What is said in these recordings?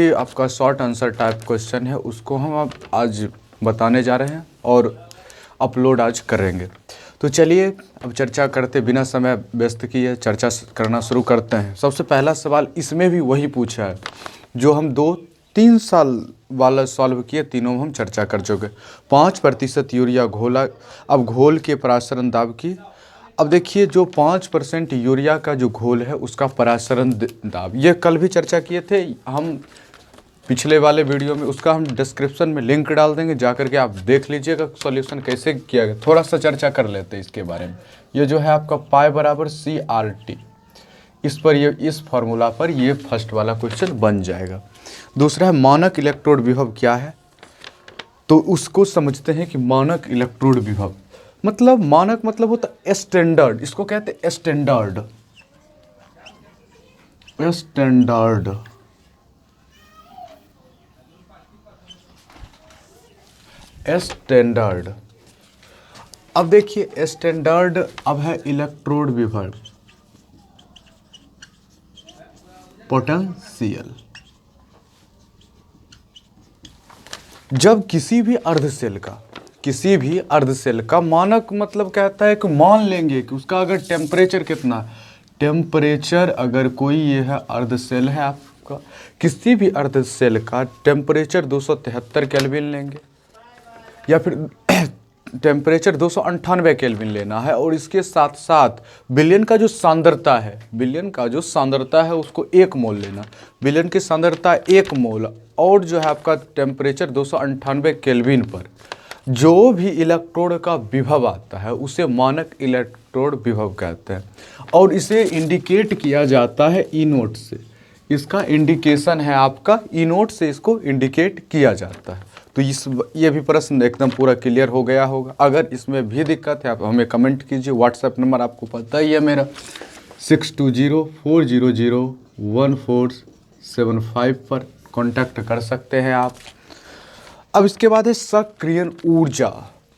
ये आपका short answer type question है, उसको हम अब आज बताने जा रहे हैं और अपलोड आज करेंगे। तो चलिए अब चर्चा करते बिना समय व्यस्त किए चर्चा करना शुरू करते हैं। सबसे पहला सवाल इसमें भी वही पूछा है जो हम 2-3 साल वाला सॉल्व किए, तीनों में हम चर्चा कर चुके। 5% यूरिया घोला, अब घोल के परासरण दाब की। अब देखिए जो 5% यूरिया का जो घोल है उसका परासरण दाब, ये कल भी चर्चा किए थे हम पिछले वाले वीडियो में, उसका हम डिस्क्रिप्शन में लिंक डाल देंगे, जाकर के आप देख लीजिएगा सॉल्यूशन कैसे किया गया। थोड़ा सा चर्चा कर लेते हैं इसके बारे में। ये जो है आपका पाई बराबर CRT, इस पर ये इस फार्मूला पर ये फर्स्ट वाला क्वेश्चन बन जाएगा। दूसरा है मानक इलेक्ट्रोड विभव क्या है, तो उसको समझते हैं कि मानक इलेक्ट्रोड विभव मतलब मानक मतलब होता है स्टैंडर्ड, इसको कहते हैं स्टैंडर्ड। स्टैंडर्ड स्टैंडर्ड अब देखिए स्टैंडर्ड अब है इलेक्ट्रोड विभव पोटेंशियल। जब किसी भी अर्धसेल का मानक मतलब कहता है कि मान लेंगे कि उसका अगर टेम्परेचर कितना, टेम्परेचर अगर कोई ये है अर्धसेल है आपका, किसी भी अर्धसेल का टेम्परेचर 273 केल्विन लेंगे या फिर टेम्परेचर 298 केल्विन लेना है, और इसके साथ साथ विलयन का जो सांद्रता है उसको 1 मोल लेना। विलयन की सांद्रता 1 मोल और जो है आपका टेम्परेचर 298 केल्विन पर जो भी इलेक्ट्रोड का विभव आता है उसे मानक इलेक्ट्रोड विभव कहते हैं, और इसे इंडिकेट किया जाता है ई नोट से। इसका इंडिकेशन है आपका ई नोट से, इसको इंडिकेट किया जाता है। तो ये भी प्रश्न एकदम पूरा क्लियर हो गया होगा। अगर इसमें भी दिक्कत है आप हमें कमेंट कीजिए। व्हाट्सएप नंबर आपको पता ही है मेरा 6204001475 पर कांटेक्ट कर सकते हैं आप। अब इसके बाद है सक्रियण ऊर्जा।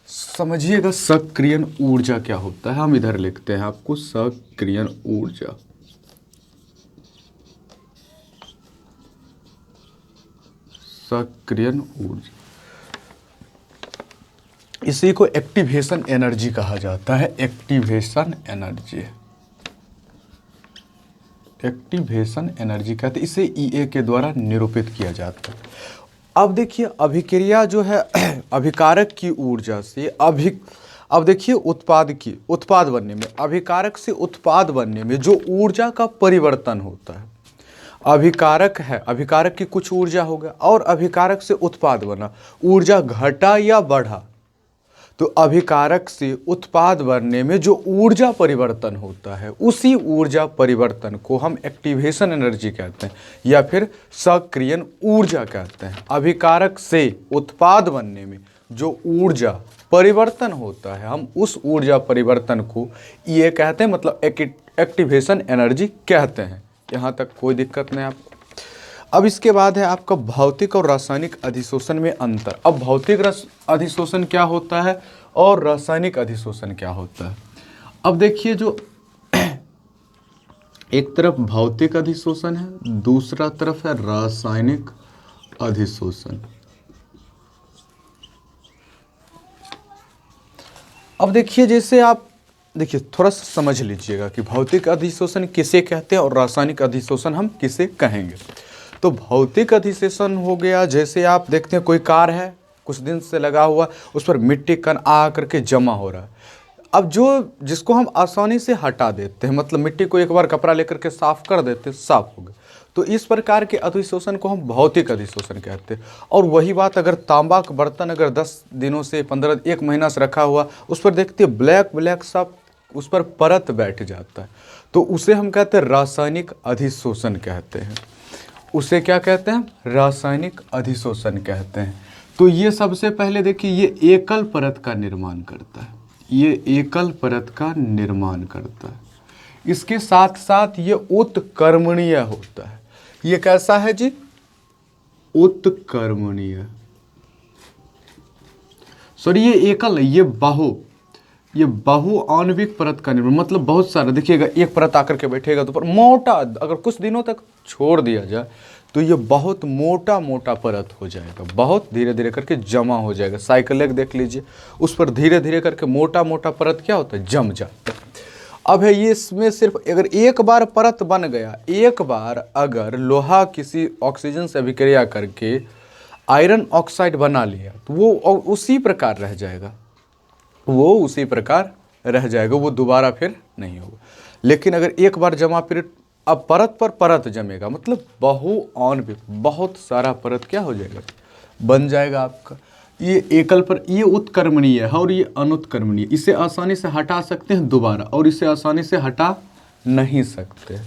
समझिएगा सक्रियण ऊर्जा क्या होता है, हम इधर लिखते हैं आपको सक्रियण ऊर्जा। सक्रियण ऊर्जा इसी को एक्टिवेशन एनर्जी कहा जाता है। एक्टिवेशन एनर्जी कहते हैं, इसे EA के द्वारा निरूपित किया जाता है। अब देखिए अभिक्रिया जो है अभिकारक की ऊर्जा से अब देखिए उत्पाद बनने में, अभिकारक से उत्पाद बनने में जो ऊर्जा का परिवर्तन होता है, अभिकारक की कुछ ऊर्जा हो गया और अभिकारक से उत्पाद बना, ऊर्जा घटा या बढ़ा, तो अभिकारक से उत्पाद बनने में जो ऊर्जा परिवर्तन होता है उसी ऊर्जा परिवर्तन को हम एक्टिवेशन एनर्जी कहते हैं या फिर सक्रियण ऊर्जा कहते हैं। अभिकारक से उत्पाद बनने में जो ऊर्जा परिवर्तन होता है हम उस ऊर्जा परिवर्तन को ये कहते हैं, मतलब एक्टिवेशन एनर्जी कहते हैं। यहाँ तक कोई दिक्कत नहीं आपको। अब इसके बाद है आपका भौतिक और रासायनिक अधिशोषण में अंतर। अब भौतिक अधिशोषण क्या होता है और रासायनिक अधिशोषण क्या होता है। अब देखिए जो एक तरफ भौतिक अधिशोषण है, दूसरा तरफ है रासायनिक अधिशोषण। अब देखिए जैसे आप देखिए थोड़ा सा समझ लीजिएगा कि भौतिक अधिशोषण किसे कहते हैं और रासायनिक अधिशोषण हम किसे कहेंगे। तो भौतिक अधिशोषण हो गया, जैसे आप देखते हैं कोई कार है कुछ दिन से लगा हुआ, उस पर मिट्टी कण आ करके जमा हो रहा है। अब जिसको हम आसानी से हटा देते हैं, मतलब मिट्टी को एक बार कपड़ा लेकर के साफ कर देते हैं, साफ हो गया, तो इस प्रकार के अधिशोषण को हम भौतिक अधिशोषण कहते हैं। और वही बात अगर तांबा का बर्तन अगर 10 दिनों से 1 महीना से रखा हुआ, उस पर देखते हैं ब्लैक सब उस पर परत बैठ जाता है, तो उसे हम कहते हैं रासायनिक अधिशोषण कहते हैं। उसे क्या कहते हैं, रासायनिक अधिशोषण कहते हैं। तो ये सबसे पहले देखिए ये एकल परत का निर्माण करता है, ये एकल परत का निर्माण करता है। इसके साथ साथ ये उत्कर्मणीय होता है। ये कैसा है जी, उत्कर्मणीय, सॉरी ये एकल है, ये बहु आणविक परत का निर्माण, मतलब बहुत सारा। देखिएगा एक परत आकर के बैठेगा तो पर मोटा, अगर कुछ दिनों तक छोड़ दिया जाए तो ये बहुत मोटा मोटा परत हो जाएगा, बहुत धीरे धीरे करके जमा हो जाएगा। साइक्लिक देख लीजिए, उस पर धीरे धीरे करके मोटा मोटा परत क्या होता है, जम जाता है। अब है ये, इसमें सिर्फ अगर एक बार परत बन गया, एक बार अगर लोहा किसी ऑक्सीजन से अभिक्रिया करके आयरन ऑक्साइड बना लिया तो वो उसी प्रकार रह जाएगा, वो उसी प्रकार रह जाएगा, वो दोबारा फिर नहीं होगा। लेकिन अगर एक बार जमा, फिर अब परत पर परत जमेगा, मतलब बहुत सारा परत क्या हो जाएगा, बन जाएगा आपका। ये एकल पर, ये उत्क्रमणीय है और ये अनुत्क्रमणीय, इसे आसानी से हटा सकते हैं दोबारा, और इसे आसानी से हटा नहीं सकते।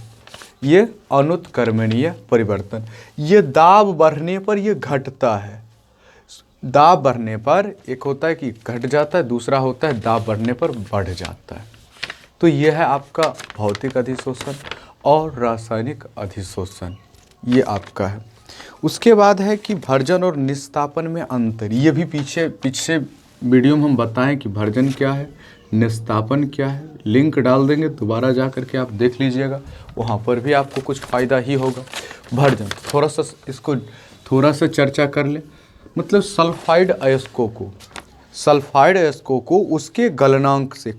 ये अनुत्क्रमणीय परिवर्तन। ये दाब बढ़ने पर ये घटता है, दाब बढ़ने पर एक होता है कि घट जाता है, दूसरा होता है दाब बढ़ने पर बढ़ जाता है। तो ये है आपका भौतिक अधिशोषण और रासायनिक अधिशोषण, ये आपका है। उसके बाद है कि भर्जन और निस्तापन में अंतर। ये भी पीछे वीडियो में हम बताएं कि भर्जन क्या है, निस्तापन क्या है। लिंक डाल देंगे, दोबारा जा करके आप देख लीजिएगा, वहाँ पर भी आपको कुछ फ़ायदा ही होगा। भर्जन थोड़ा सा, इसको थोड़ा सा चर्चा कर ले। मतलब सल्फाइड अयस्कों को उसके गलनांक से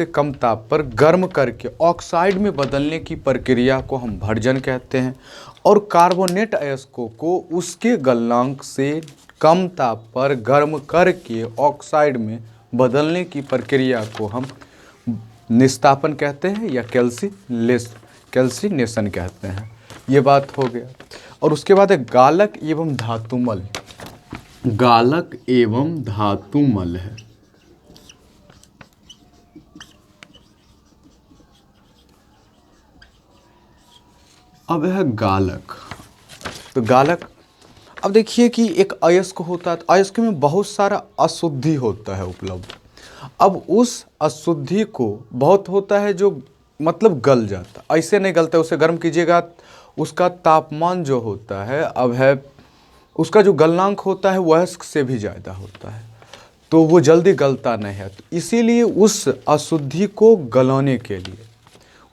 कम ताप पर गर्म करके ऑक्साइड में बदलने की प्रक्रिया को हम भर्जन कहते हैं, और कार्बोनेट अयस्कों को उसके गलनांक से कम ताप पर गर्म करके ऑक्साइड में बदलने की प्रक्रिया को हम निस्तापन कहते हैं या कैल्सिनेशन कहते हैं। ये बात हो गया। और उसके बाद है गालक एवं धातुमल। गालक एवं धातुमल है। अब है गालक। तो गालक, अब देखिए कि एक अयस्क होता है, तो अयस्क में बहुत सारा अशुद्धि होता है उपलब्ध। अब उस अशुद्धि को बहुत होता है जो मतलब गल जाता, ऐसे नहीं गलता, उसे गर्म कीजिएगा, उसका तापमान जो होता है, अब है उसका जो गलनांक होता है वो अयस्क से भी ज़्यादा होता है, तो वो जल्दी गलता नहीं है। तो इसीलिए उस अशुद्धि को गलाने के लिए,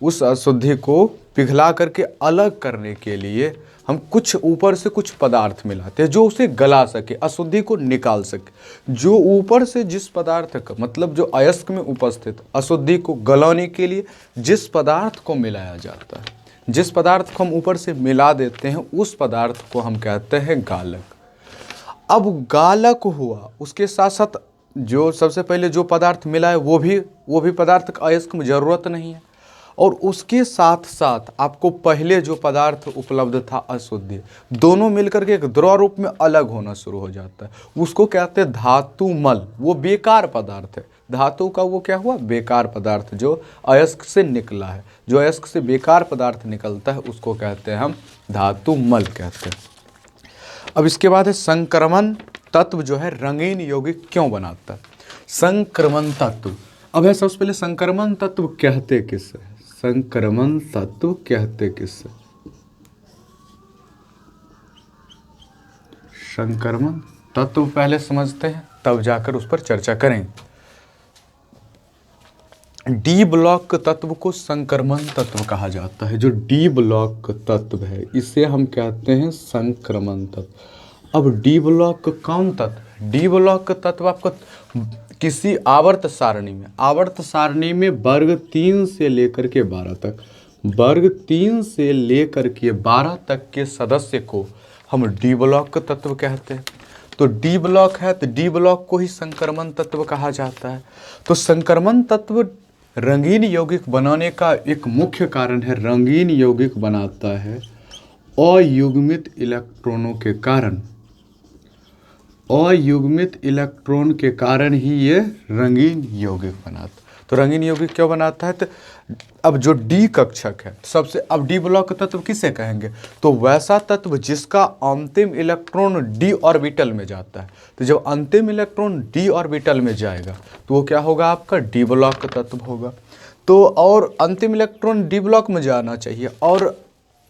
उस अशुद्धि को पिघला करके अलग करने के लिए हम कुछ ऊपर से कुछ पदार्थ मिलाते हैं जो उसे गला सके, अशुद्धि को निकाल सके। जो ऊपर से जिस पदार्थ का मतलब जो अयस्क में उपस्थित अशुद्धि को गलाने के लिए जिस पदार्थ को मिलाया जाता है, जिस पदार्थ को हम ऊपर से मिला देते हैं, उस पदार्थ को हम कहते हैं गालक। अब गालक हुआ, उसके साथ साथ जो सबसे पहले जो पदार्थ मिला है वो भी पदार्थ अयस्क में ज़रूरत नहीं है, और उसके साथ साथ आपको पहले जो पदार्थ उपलब्ध था अशुद्धि, दोनों मिलकर के एक द्रव रूप में अलग होना शुरू हो जाता है। उसको कहते हैं धातुमल। वो बेकार पदार्थ है, धातु का वो क्या हुआ, बेकार पदार्थ जो अयस्क से निकला है। जो अयस्क से बेकार पदार्थ निकलता है उसको कहते हैं हम धातुमल कहते हैं। अब इसके बाद है संक्रमण तत्व जो है रंगीन यौगिक क्यों बनाता है। संक्रमण तत्व, अब है सबसे पहले संक्रमण तत्व कहते किसे, संक्रमण तत्व कहते किसे, संक्रमण तत्व पहले समझते हैं तब जाकर उस पर चर्चा करें। डी ब्लॉक तत्व को संक्रमण तत्व कहा जाता है। जो डी ब्लॉक तत्व है इसे हम कहते हैं संक्रमण तत्व। अब डी ब्लॉक कौन तत्व, डी ब्लॉक तत्व आपको किसी आवर्त सारणी में वर्ग 3 से लेकर के 12 तक, वर्ग 3 से लेकर के 12 तक के सदस्य को हम डी ब्लॉक तत्व कहते हैं। तो डी ब्लॉक है तो डी ब्लॉक को ही संक्रमण तत्व कहा जाता है। तो संक्रमण तत्व रंगीन यौगिक बनाने का एक मुख्य कारण है। रंगीन यौगिक बनाता है अयुग्मित इलेक्ट्रॉनों के कारण, अयुग्मित इलेक्ट्रॉन के कारण ही ये रंगीन यौगिक बनाता। तो रंगीन यौगिक क्यों बनाता है, तो अब जो डी कक्षक है सबसे, अब डी ब्लॉक तत्व किसे कहेंगे, तो वैसा तत्व जिसका अंतिम इलेक्ट्रॉन डी ऑर्बिटल में जाता है। तो जब अंतिम इलेक्ट्रॉन डी ऑर्बिटल में जाएगा तो वो क्या होगा, आपका डी ब्लॉक तत्व होगा। तो और अंतिम इलेक्ट्रॉन डी ब्लॉक में जाना चाहिए और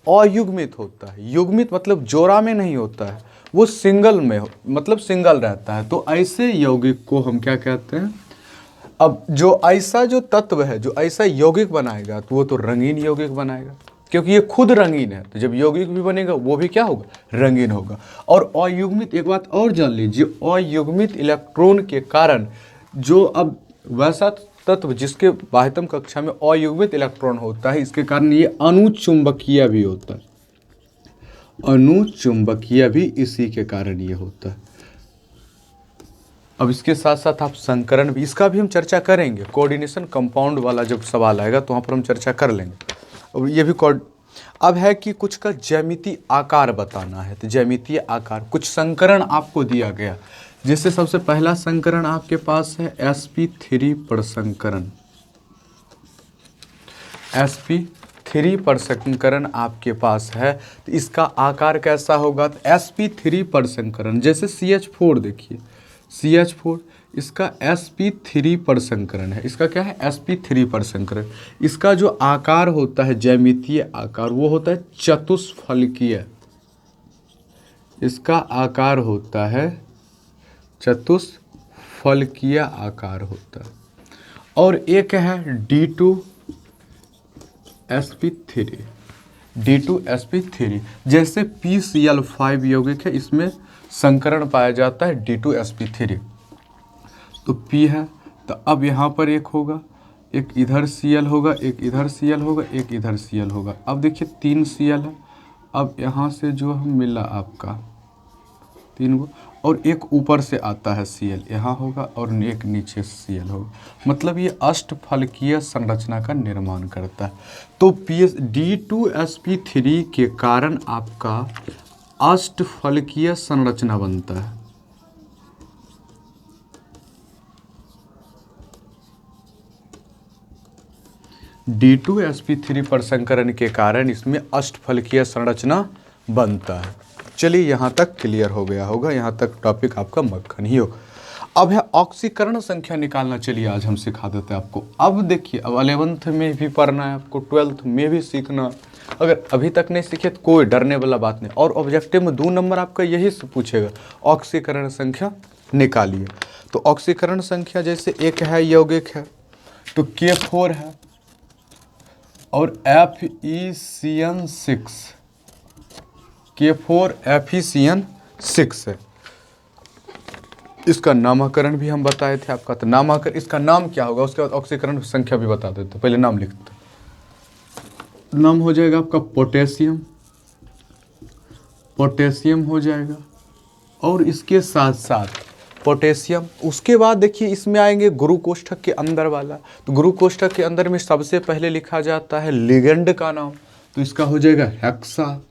अयुग्मित होता है। युग्मित मतलब जोड़ा में नहीं होता है, वो सिंगल में मतलब सिंगल रहता है। तो ऐसे यौगिक को हम क्या कहते हैं। अब जो ऐसा जो तत्व है जो ऐसा यौगिक बनाएगा तो वो तो रंगीन यौगिक बनाएगा। क्योंकि ये खुद रंगीन है, तो जब यौगिक भी बनेगा वो भी क्या होगा, रंगीन होगा। और अयुग्मित, एक बात और जान लीजिए, अयुग्मित इलेक्ट्रॉन के कारण जो अब वैसा तत्व जिसके बाह्यतम कक्षा में अयुग्मित इलेक्ट्रॉन होता है, इसके कारण ये अनुचुंबकीय भी होता है, अनुचुंबकीय भी इसी के कारण ये होता है। अब इसके साथ साथ आप संकरण भी, इसका भी हम चर्चा करेंगे, कोऑर्डिनेशन कंपाउंड वाला जब सवाल आएगा तो वहाँ पर हम चर्चा कर लेंगे। और ये भी अब है कि कुछ का ज्यामितीय आकार बताना है, तो ज्यामितीय आकार कुछ संकरण आपको दिया गया, जैसे सबसे पहला संकरण आपके पास है sp3 प्रसंकरण, sp3 प्रसंकरण आपके पास है, तो इसका आकार कैसा होगा, तो sp3 प्रसंकरण, जैसे CH4 देखिए, CH4 इसका sp3 प्रसंकरण है, इसका क्या है, sp3 प्रसंकरण। इसका जो आकार होता है ज्यामितीय आकार वो होता है चतुष्फलकीय, इसका आकार होता है चतुष्फलकीय आकार होता है। और एक है D2sp3, D2sp3 जैसे PCl5 यौगिक है, इसमें संकरण पाया जाता है D2sp3, तो P है, तो अब यहाँ पर एक होगा, एक इधर Cl होगा, एक इधर Cl होगा, एक इधर Cl होगा। अब देखिए 3 Cl है, अब यहाँ से जो हम मिला आपका 3 गो, और एक ऊपर से आता है Cl, यहाँ होगा, और एक नीचे Cl होगा, मतलब ये अष्टफलकीय संरचना का निर्माण करता है। तो D2sp3 के कारण आपका अष्टफलकीय संरचना बनता है। D2sp3 प्रसंकरण के कारण इसमें अष्टफलकीय संरचना बनता है। चलिए यहाँ तक क्लियर हो गया होगा, यहाँ तक टॉपिक आपका मक्खन ही होगा। अब है ऑक्सीकरण संख्या निकालना, चलिए आज हम सिखा देते हैं आपको। अब देखिए, अब 11th में भी पढ़ना है आपको, 12th में भी सीखना, अगर अभी तक नहीं सीखे तो कोई डरने वाला बात नहीं। और ऑब्जेक्टिव में 2 नंबर आपका यही से पूछेगा, ऑक्सीकरण संख्या निकालिए। तो ऑक्सीकरण संख्या जैसे एक है यौगिक है तो K4 है और FeCN6, K4 FeCN6 है। इसका नामकरण भी हम बताए थे आपका, तो नामकरण इसका नाम क्या होगा, उसके बाद ऑक्सीकरण संख्या भी बता देते, पहले नाम लिखते। नाम हो जाएगा आपका पोटेशियम, पोटेशियम हो जाएगा, और इसके साथ साथ पोटेशियम। उसके बाद देखिए इसमें आएंगे गुरु कोष्ठक के अंदर वाला, तो गुरु कोष्ठक के अंदर में सबसे पहले लिखा जाता है लिगेंड का नाम, तो इसका हो जाएगा हेक्सा।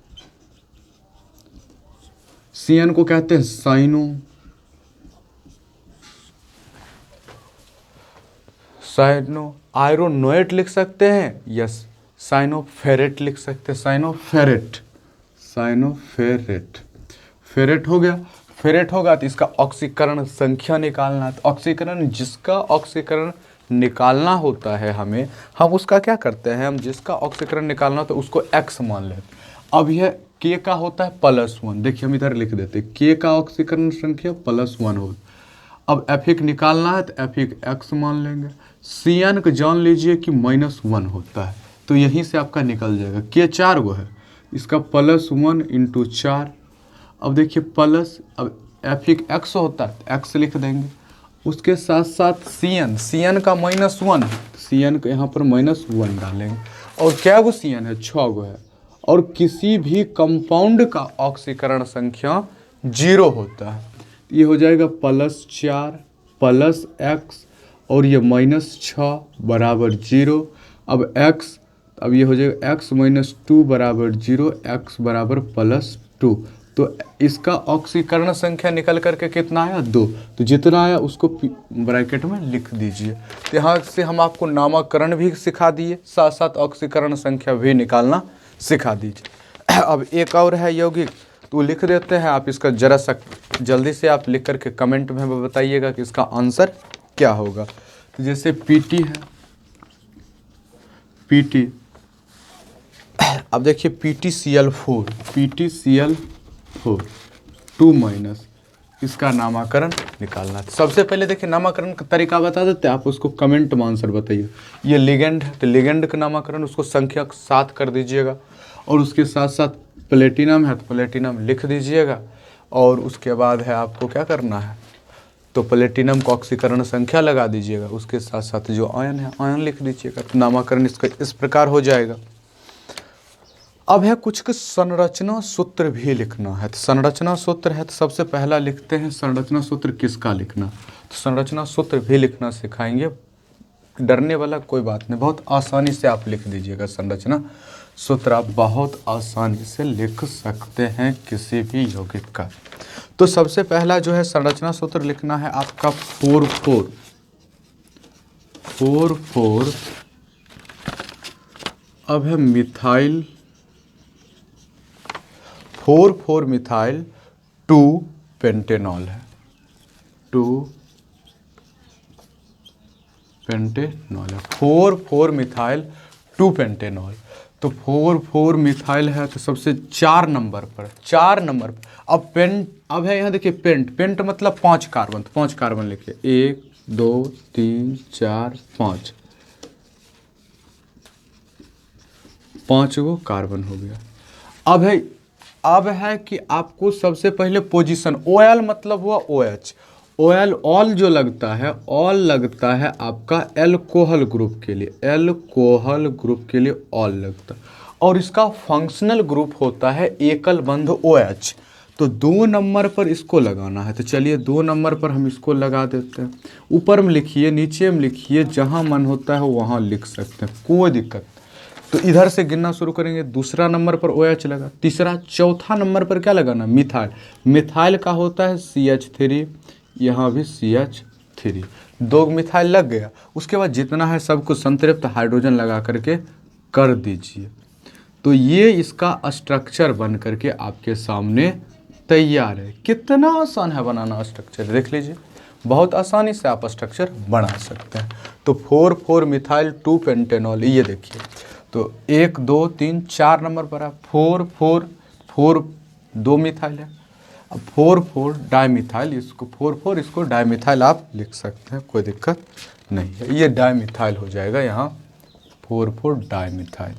CN को कहते हैं साइनो आयरोनोएट लिख सकते हैं, यस साइनोफेरेट लिख सकते हैं, साइनोफेरेट फेरेट हो गया। फेरेट होगा तो इसका ऑक्सीकरण संख्या निकालना है। तो ऑक्सीकरण, जिसका ऑक्सीकरण निकालना होता है हमें, हम उसका क्या करते हैं, हम जिसका ऑक्सीकरण निकालना तो उसको x मान लेते। अब यह K का होता है +1, देखिए हम इधर लिख देते, K का ऑक्सीकरण संख्या +1 होगा। अब F निकालना है तो F x मान लेंगे। CN को जान लीजिए कि -1 होता है, तो यहीं से आपका निकल जाएगा। K 4 गो है, इसका +1 × 4। अब देखिए प्लस, अब F x होता है तो x लिख देंगे। उसके साथ साथ CN का -1 है, CN को यहाँ पर -1 डालेंगे। और क्या गो CN है, 6 गो है। और किसी भी कंपाउंड का ऑक्सीकरण संख्या 0 होता है, ये हो जाएगा +4 + x और ये -6 = 0। अब x, अब ये हो जाएगा x - 2 = 0, x = +2। तो इसका ऑक्सीकरण संख्या निकल करके कितना आया, 2। तो जितना आया उसको ब्रैकेट में लिख दीजिए। तो यहाँ से हम आपको नामकरण भी सिखा दिए, साथ साथ ऑक्सीकरण संख्या भी निकालना सिखा दीजिए। अब एक और है यौगिक, तो लिख देते हैं आप इसका, जरा सा जल्दी से आप लिख करके कमेंट में बताइएगा कि इसका आंसर क्या होगा। तो जैसे PT है, PT, अब देखिए PTCl4, PTCl4 2-, इसका नामकरण निकालना है। सबसे पहले देखिए नामकरण का तरीका बता देते हैं, आप उसको कमेंट में आंसर बताइए। ये लिगेंड है तो लिगेंड का नामकरण उसको संख्या 7 कर दीजिएगा। और उसके साथ साथ प्लेटिनम है तो प्लेटिनम लिख दीजिएगा। और उसके बाद है आपको क्या करना है, तो प्लेटिनम को ऑक्सीकरण संख्या लगा दीजिएगा, उसके साथ साथ जो आयन है आयन लिख दीजिएगा। तो नामकरण इसका इस प्रकार हो जाएगा। अब है कुछ संरचना सूत्र भी लिखना है। तो संरचना सूत्र है तो सबसे पहला लिखते हैं संरचना सूत्र किसका लिखना। तो संरचना सूत्र भी लिखना सिखाएंगे, डरने वाला कोई बात नहीं, बहुत आसानी से आप लिख दीजिएगा। संरचना सूत्र आप बहुत आसानी से लिख सकते हैं किसी भी यौगिक का। तो सबसे पहला जो है संरचना सूत्र लिखना है आपका 4,4 अब है मिथाइल 4,4 मिथाइल 2 पेंटेनॉल है, 2 पेंटेनॉल है, 4,4 मिथाइल 2 पेंटेनॉल। तो 4,4 मिथाइल है तो सबसे 4 नंबर पर अब है यहाँ देखिए पेंट मतलब 5 कार्बन। तो 5 कार्बन लिखिए, 1 2 3 4 5, 5 गो कार्बन हो गया। अब है कि आपको सबसे पहले पोजीशन, OL मतलब हुआ OH, OL ऑल जो लगता है, ऑल लगता है आपका एल्कोहल ग्रुप के लिए, एल्कोहल ग्रुप के लिए ऑल लगता है। और इसका फंक्शनल ग्रुप होता है एकल बंध OH। तो 2 नंबर पर इसको लगाना है। तो चलिए 2 नंबर पर हम इसको लगा देते हैं। ऊपर में लिखिए, नीचे में लिखिए, जहाँ मन होता है वहाँ लिख सकते हैं, कोई दिक्कत। तो इधर से गिनना शुरू करेंगे। दूसरा नंबर पर OH लगा, तीसरा, चौथा नंबर पर क्या लगाना, मिथाइल। मिथाइल का होता है CH3, यहाँ भी CH3, 2 मिथाइल लग गया। उसके बाद जितना है सबको संतृप्त हाइड्रोजन लगा करके कर दीजिए। तो ये इसका स्ट्रक्चर बन करके आपके सामने तैयार है। कितना आसान है बनाना स्ट्रक्चर, देख लीजिए, बहुत आसानी से आप स्ट्रक्चर बना सकते हैं। तो 4,4 मिथाइल 2 पेंटेनॉल, ये देखिए, तो 1 2 3 4 नंबर पर है 4,4 2 मिथाइल है। अब 4,4 डाइमिथाइल, इसको 4,4 इसको डाइमिथाइल आप लिख सकते हैं, कोई दिक्कत नहीं है। ये डाइमिथाइल हो जाएगा यहाँ 4,4 डाइमिथाइल।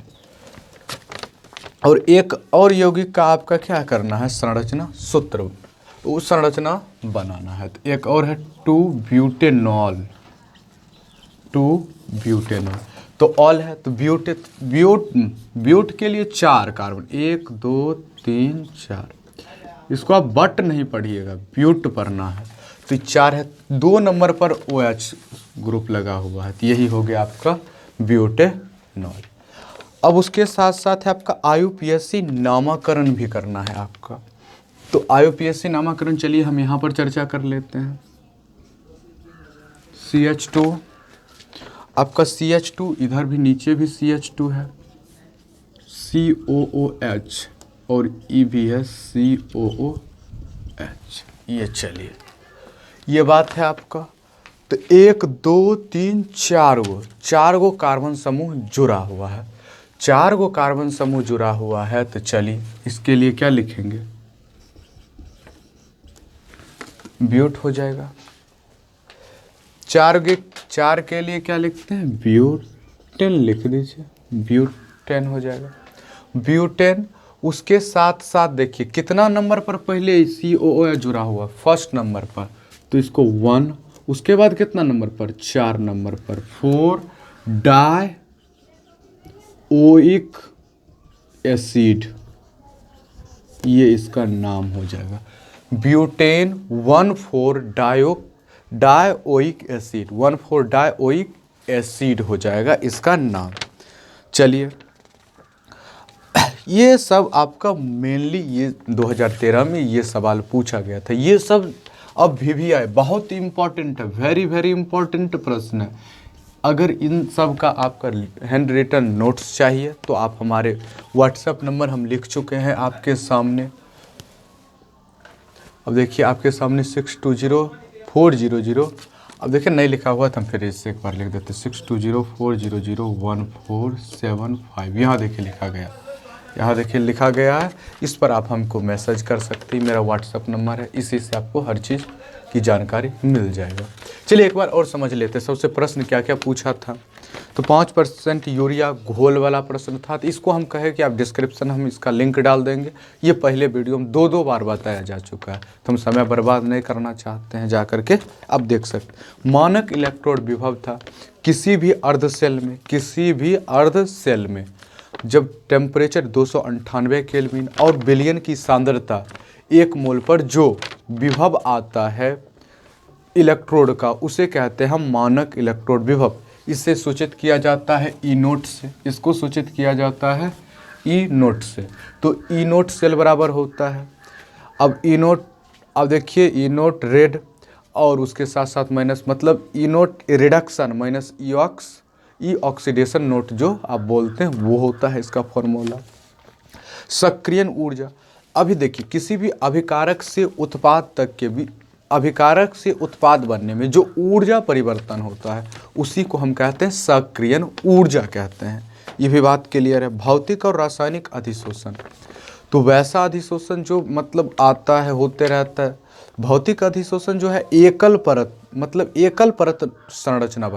और एक और यौगिक का आपका क्या करना है, संरचना सूत्र, तो उस संरचना बनाना है। तो एक और है 2 ब्यूटेनॉल, 2 ब्यूटेनॉल। तो ऑल है तो ब्यूट के लिए 4 कार्बन, 1 2 3 4, इसको आप बट नहीं पढ़िएगा, ब्यूट पढ़ना है। तो 4 है, 2 नंबर पर OH ग्रुप लगा हुआ है, तो यही हो गया आपका ब्यूटेनॉल। अब उसके साथ साथ है आपका IUPAC नामकरण भी करना है आपका। तो IUPAC नामकरण चलिए हम यहाँ पर चर्चा कर लेते हैं। CH2, आपका CH2, इधर भी नीचे भी CH2 है, COOH, और E भी है COOH। ये चलिए, ये बात है आपका। तो 1 2 3 4 गो कार्बन समूह जुड़ा हुआ है, 4 गो कार्बन समूह जुड़ा हुआ है। तो चलिए इसके लिए क्या लिखेंगे, ब्यूट हो जाएगा। 4 के लिए क्या लिखते हैं, ब्यूटेन लिख दीजिए, ब्यूटेन हो जाएगा, ब्यूटेन। उसके साथ साथ देखिए कितना नंबर पर पहले COOH जुड़ा हुआ, फर्स्ट नंबर पर, तो इसको 1। उसके बाद कितना नंबर पर, 4 नंबर पर 4 डाइओइक एसिड, ये इसका नाम हो जाएगा, butane 1,4 dioic acid, 1,4 dioic acid हो जाएगा इसका नाम। चलिए ये सब आपका मेनली ये 2013 में ये सवाल पूछा गया था, ये सब अब भी आए, बहुत इम्पॉर्टेंट है, वेरी वेरी इम्पॉर्टेंट प्रश्न है। अगर इन सब का आपका हैंड रिटन नोट्स चाहिए तो आप हमारे व्हाट्सएप नंबर हम लिख चुके हैं आपके सामने। अब देखिए आपके सामने 620400, अब देखिए नहीं लिखा हुआ था, हम फिर इससे एक बार लिख देते, 6204001475, यहाँ देखिए लिखा गया, यहाँ देखिए लिखा गया है। इस पर आप हमको मैसेज कर सकते हैं, मेरा व्हाट्सएप नंबर है, इसी से आपको हर चीज़ की जानकारी मिल जाएगा। चलिए एक बार और समझ लेते हैं सबसे प्रश्न क्या क्या पूछा था। तो 5% यूरिया घोल वाला प्रश्न था। तो इसको हम कहे कि आप डिस्क्रिप्शन हम इसका लिंक डाल देंगे। ये पहले वीडियो में 2 बार बताया जा चुका है, तो हम समय बर्बाद नहीं करना चाहते हैं, जा करके आप देख सकते। मानक इलेक्ट्रोड विभव था किसी भी अर्ध सेल में जब टेम्परेचर 298 केल्विन और विलयन की सांद्रता 1 मोल पर जो विभव आता है इलेक्ट्रोड का, उसे कहते हैं हम मानक इलेक्ट्रोड विभव। इसे सूचित किया जाता है ई नोट से, इसको सूचित किया जाता है ई नोट से। तो ई नोट सेल बराबर होता है, अब ई नोट, अब देखिए ई नोट रेड और उसके साथ साथ माइनस, मतलब ई नोट रिडक्शन माइनस ई ऑक्सीडेशन नोट जो आप बोलते हैं वो होता है इसका फॉर्मूला। सक्रियण ऊर्जा, अभी देखिए किसी भी अभिकारक से उत्पाद तक के भी, अभिकारक से उत्पाद बनने में जो ऊर्जा परिवर्तन होता है उसी को हम कहते हैं सक्रियण ऊर्जा कहते हैं। ये भी बात क्लियर है। भौतिक और रासायनिक अधिशोषण, तो वैसा अधिशोषण जो मतलब आता है होते रहता है। भौतिक अधिशोषण जो है एकल परत, मतलब एकल परत संरचना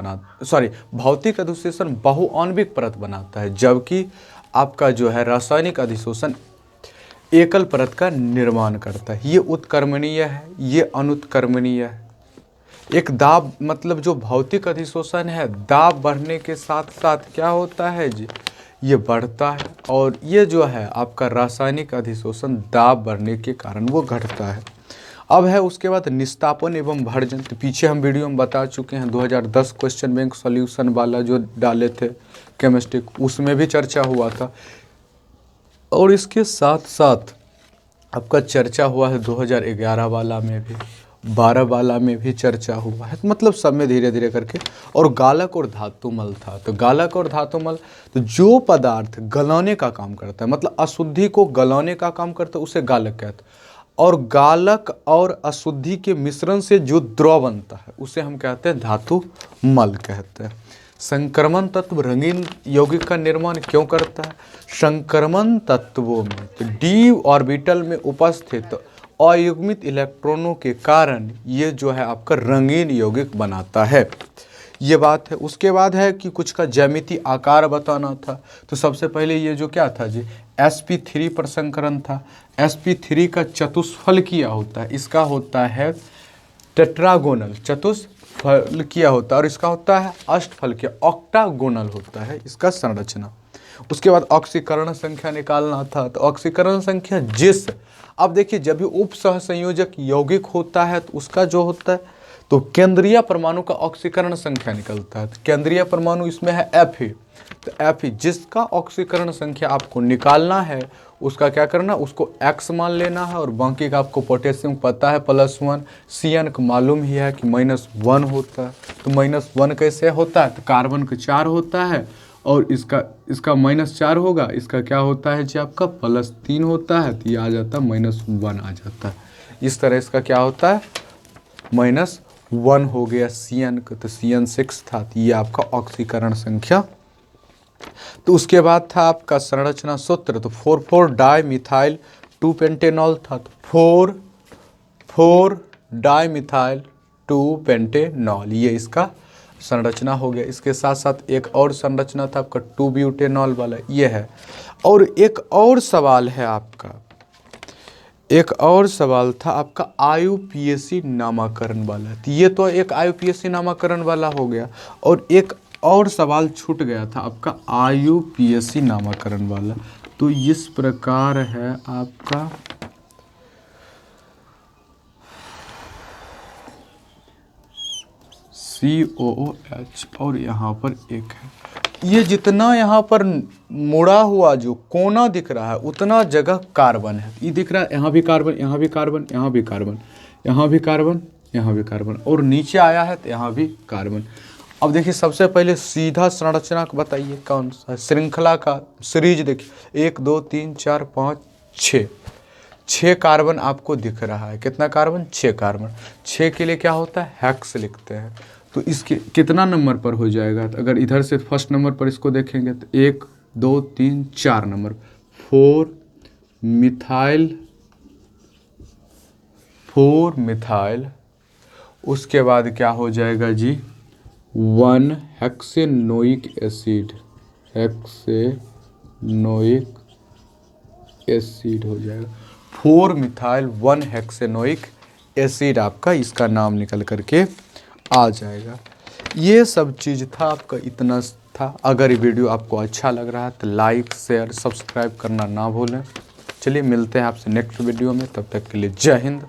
भौतिक अधिशोषण बहुआण्विक परत बनाता है, जबकि आपका जो है रासायनिक अधिशोषण एकल परत का निर्माण करता है। ये उत्कर्मणीय है, ये अनुत्कर्मणीय है। एक दाब, मतलब जो भौतिक अधिशोषण है दाब बढ़ने के साथ साथ क्या होता है जी, ये बढ़ता है, और ये जो है आपका रासायनिक अधिशोषण दाब बढ़ने के कारण वो घटता है। अब है उसके बाद निस्तापन एवं भर्जन, तो पीछे हम वीडियो में बता चुके हैं 2010 क्वेश्चन बैंक सॉल्यूशन वाला जो डाले थे केमिस्ट्री, उसमें भी चर्चा हुआ था। और इसके साथ साथ आपका चर्चा हुआ है 2011 वाला में भी, 12 वाला में भी चर्चा हुआ है, मतलब सब में धीरे धीरे करके। और गालक और धातुमल था, तो गालक और धातुमल, तो जो पदार्थ गलाने का काम करता है, मतलब अशुद्धि को गलाने का काम करता है उसे गालक कहते हैं। और गालक और अशुद्धि के मिश्रण से जो द्रव बनता है उसे हम कहते हैं धातुमल कहते हैं। संक्रमण तत्व रंगीन यौगिक का निर्माण क्यों करता है? संक्रमण तत्वों में तो डी ऑर्बिटल में उपस्थित अयुग्मित इलेक्ट्रॉनों के कारण ये जो है आपका रंगीन यौगिक बनाता है, ये बात है। उसके बाद है कि कुछ का ज्यामितीय आकार बताना था, तो सबसे पहले ये जो क्या था जी, sp3 पर संकरण था। sp3 का चतुष्फल किया होता है, इसका होता है टेट्रागोनल, चतुष्फल किया होता है, और इसका होता है अष्टफल किया, ऑक्टागोनल होता है इसका संरचना। उसके बाद ऑक्सीकरण संख्या निकालना था, तो ऑक्सीकरण संख्या जिस, अब देखिए जब भी उप सहसंयोजक यौगिक होता है तो उसका जो होता है तो केंद्रीय परमाणु का ऑक्सीकरण संख्या निकलता है। तो केंद्रीय परमाणु इसमें है Fe, तो Fe जिसका ऑक्सीकरण संख्या आपको निकालना है उसका क्या करना, उसको x मान लेना है, और बाकी का आपको पोटेशियम पता है +1, Cn को मालूम ही है कि -1 होता है। तो -1 कैसे होता है, तो कार्बन का 4 होता है और इसका -4 होगा, इसका क्या होता है जी आपका +3 होता है, तो ये आ जाता है -1 आ जाता है। इस तरह इसका क्या होता है -1 हो गया Cn का, तो Cn 6 था, तो ये आपका ऑक्सीकरण संख्या। तो उसके बाद था आपका संरचना सूत्र, तो 4,4 डाइमिथाइल 2 पेंटेनॉल था, तो 4,4 डाइमिथाइल 2 पेंटेनॉल, ये इसका संरचना हो गया। इसके साथ साथ एक और संरचना था आपका 2 ब्यूटेनॉल वाला, ये है। और एक और सवाल है आपका, एक और सवाल था आपका IUPAC नामाकरण वाला, तो ये तो एक IUPAC नामाकरण वाला हो गया, और एक और सवाल छूट गया था आपका IUPAC नामाकरण वाला। तो इस प्रकार है आपका COOH, और यहाँ पर एक है, ये जितना यहाँ पर मुड़ा हुआ जो कोना दिख रहा है उतना जगह कार्बन है। ये दिख रहा है, यहाँ भी कार्बन, यहाँ भी कार्बन, यहाँ भी कार्बन, यहाँ भी कार्बन, यहाँ भी कार्बन, और नीचे आया है तो यहाँ भी कार्बन। अब देखिए सबसे पहले सीधा संरचना को बताइए कौन सा है, श्रृंखला का सीरीज देखिए 1 2 3 4 5 6 कार्बन आपको दिख रहा है। कितना कार्बन? 6 कार्बन। 6 के लिए क्या होता है, हेक्स लिखते हैं। तो इसके कितना नंबर पर हो जाएगा, तो अगर इधर से फर्स्ट नंबर पर इसको देखेंगे तो 1 2 3 4 नंबर, 4 मिथाइल, उसके बाद क्या हो जाएगा जी 1 हेक्सेनोइक एसिड, हेक्सेनोइक एसिड हो जाएगा। 4 मिथाइल 1 हेक्सेनोइक एसिड आपका इसका नाम निकल करके आ जाएगा। ये सब चीज़ था आपका, इतना था। अगर ये वीडियो आपको अच्छा लग रहा है तो लाइक शेयर सब्सक्राइब करना ना भूलें। चलिए मिलते हैं आपसे नेक्स्ट वीडियो में, तब तक के लिए जय हिंद।